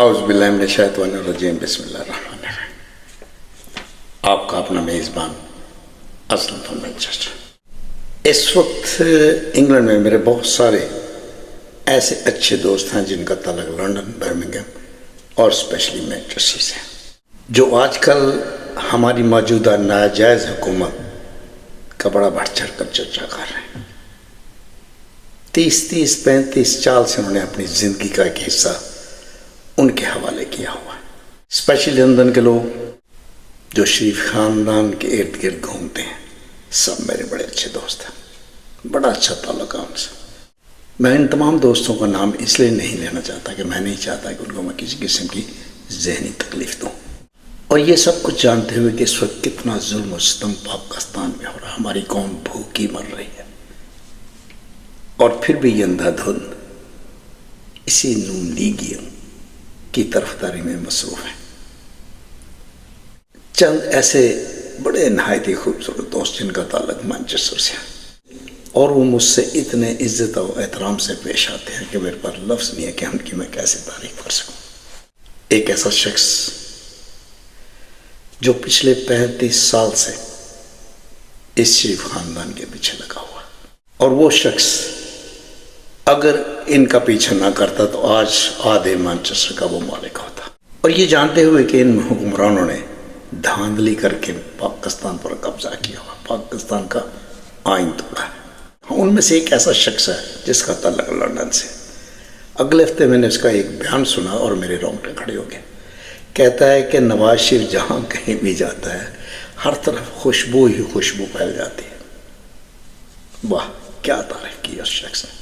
اعوذ باللہ من الشیطان الرجیم بسم اللہ الرحمن الرحیم۔ آپ کا اپنا میزبان اسلم محمد چچا۔ اس وقت انگلینڈ میں میرے بہت سارے ایسے اچھے دوست ہیں جن کا تعلق لندن، برمنگھم اور اسپیشلی مینچسٹر سے، جو آج کل ہماری موجودہ ناجائز حکومت کا بڑا بڑھ چڑھ کر چرچا کر رہے ہیں۔ 35 سال سے انہوں نے اپنی زندگی کا ایک حصہ ان کے حوالے کیا ہوا ہے۔ اسپیشلی لندن کے لوگ جو شریف خاندان کے ارد گرد گھومتے ہیں، سب میرے بڑے اچھے دوست ہیں، بڑا اچھا تعلق ہے ان سے۔ میں ان تمام دوستوں کا نام اس لیے نہیں لینا چاہتا کہ میں نہیں چاہتا کہ ان کو میں کسی قسم کی ذہنی تکلیف دوں، اور یہ سب کچھ جانتے ہوئے کہ اس وقت کتنا ظلم و ستم پاکستان میں ہو رہا ہے، ہماری قوم بھوکی مر رہی ہے، اور پھر بھی یہ اندھا دھند اسی نون لیگیوں کی طرفداری میں مصروف ہیں۔ چند ایسے بڑے نہایت ہی خوبصورت دوست جن کا تعلق مانچسٹر سے ہے، اور وہ مجھ سے اتنے عزت و احترام سے پیش آتے ہیں کہ میرے پاس لفظ نہیں ہے کہ ان کی میں کیسے تعریف کر سکوں۔ ایک ایسا شخص جو پچھلے 35 سال سے اس شریف خاندان کے پیچھے لگا ہوا، اور وہ شخص اگر ان کا پیچھا نہ کرتا تو آج آدھے مانچسٹر کا وہ مالک ہوتا، اور یہ جانتے ہوئے کہ ان حکمرانوں نے دھاندلی کر کے پاکستان پر قبضہ کیا ہوا، پاکستان کا آئین توڑا ہے۔ ان میں سے ایک ایسا شخص ہے جس کا تعلق لندن سے۔ اگلے ہفتے میں نے اس کا ایک بیان سنا اور میرے رونگٹے کھڑے ہو گئے۔ کہتا ہے کہ نواز شریف جہاں کہیں بھی جاتا ہے ہر طرف خوشبو ہی خوشبو پھیل جاتی ہے۔ واہ، کیا تعریف کی اس شخص نے!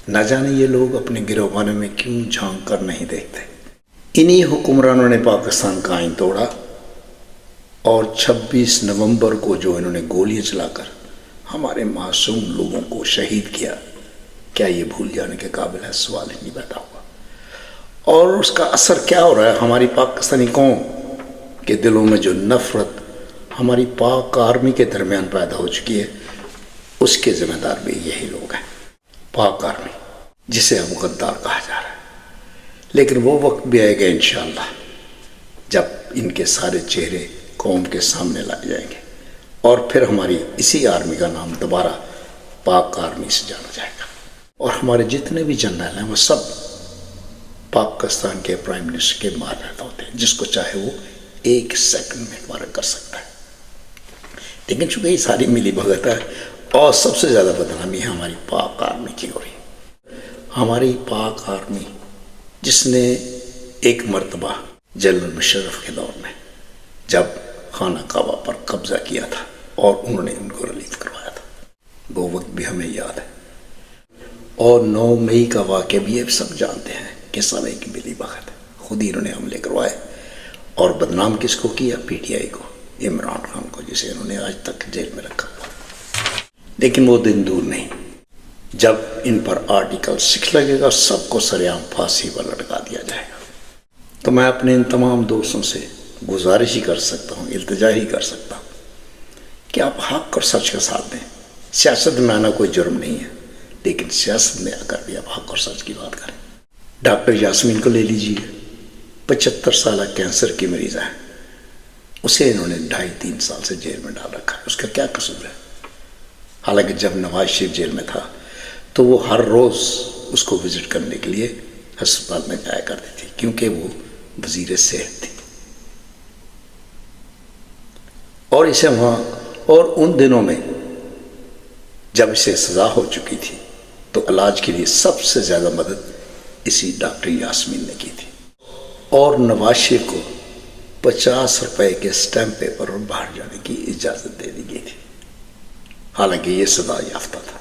نہ جانے یہ لوگ اپنے گروہانے میں کیوں جھانک کر نہیں دیکھتے۔ انہی حکمرانوں نے پاکستان کا آئین توڑا، اور 26 نومبر کو جو انہوں نے گولیاں چلا کر ہمارے معصوم لوگوں کو شہید کیا، کیا یہ بھول جانے کے قابل ہے؟ سوال ہی نہیں پیدا ہوا۔ اور اس کا اثر کیا ہو رہا ہے ہماری پاکستانی قوم کے دلوں میں؟ جو نفرت ہماری پاک آرمی کے درمیان پیدا ہو چکی ہے، اس کے ذمہ دار بھی یہی لوگ ہیں، پاک آرمی، جسے اب غدار کہا جا رہا ہے۔ لیکن وہ وقت بھی آئے گا انشاءاللہ جب ان کے سارے چہرے قوم کے سامنے لائے جائیں گے، اور پھر ہماری اسی آرمی کا نام دوبارہ پاک آرمی سے جانا جائے گا، اور ہمارے جتنے بھی جنرل ہیں وہ سب پاکستان کے پرائم منسٹر کے ماتحت ہوتے ہیں، جس کو چاہے وہ 1 سیکنڈ میں فارغ کر سکتا ہے۔ لیکن چونکہ یہ ساری ملی بھگت ہے، اور سب سے زیادہ بدنامی ہماری پاک آرمی کی ہو رہی ہے۔ ہماری پاک آرمی جس نے ایک مرتبہ جنرل مشرف کے دور میں جب خانہ کعبہ پر قبضہ کیا تھا اور انہوں نے ان کو ریلیف کروایا تھا، وہ وقت بھی ہمیں یاد ہے، اور 9 مئی کا واقعہ بھی یہ سب جانتے ہیں کہ سب ایک ملی بھگت ہے۔ خود ہی انہوں نے حملے کروائے، اور بدنام کس کو کیا؟ PTI کو، عمران خان کو، جسے انہوں نے آج تک جیل میں رکھا ہوا۔ لیکن وہ دن دور نہیں جب ان پر آرٹیکل 6 لگے گا، سب کو سرعام پھانسی پر لٹکا دیا جائے گا۔ تو میں اپنے ان تمام دوستوں سے گزارش ہی کر سکتا ہوں، التجا ہی کر سکتا ہوں کہ آپ حق اور سچ کا ساتھ دیں۔ سیاست میں آنا کوئی جرم نہیں ہے، لیکن سیاست میں آ کر بھی آپ حق اور سچ کی بات کریں۔ ڈاکٹر یاسمین کو لے لیجیے، 75 سالہ کینسر کی مریض ہے، اسے انہوں نے 2.5-3 سال سے جیل میں ڈال رکھا ہے۔ اس کا کیا قصور ہے؟ حالانکہ جب نواز شریف جیل میں تھا تو وہ ہر روز اس کو وزٹ کرنے کے لیے ہسپتال میں جایا کرتی تھی، کیونکہ وہ وزیر صحت تھی، اور اسے وہاں، اور ان دنوں میں جب اسے سزا ہو چکی تھی تو علاج کے لیے سب سے زیادہ مدد اسی ڈاکٹر یاسمین نے کی تھی، اور نواز شریف کو 50 روپے کے اسٹیمپ پیپر اور باہر جانے کی اجازت دے دی گئی تھی، حالانکہ یہ سزا یافتہ تھا۔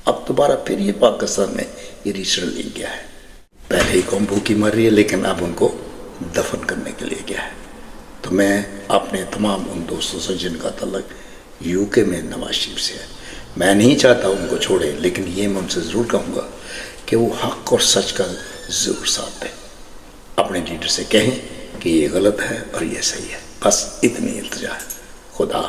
اب دوبارہ پھر یہ پاکستان میں یہ ریجنل لنک گیا ہے۔ پہلے ہی قوم بھوکی مر رہی ہے، لیکن اب ان کو دفن کرنے کے لیے گیا ہے۔ تو میں اپنے تمام ان دوستوں سے جن کا تعلق UK میں نواز شریف سے ہے، میں نہیں چاہتا ان کو چھوڑے، لیکن یہ میں ان سے ضرور کہوں گا کہ وہ حق اور سچ کا ضرور ساتھ دیں۔ اپنے لیڈر سے کہیں کہ یہ غلط ہے اور یہ صحیح ہے، بس اتنی التجا ہے۔ خدا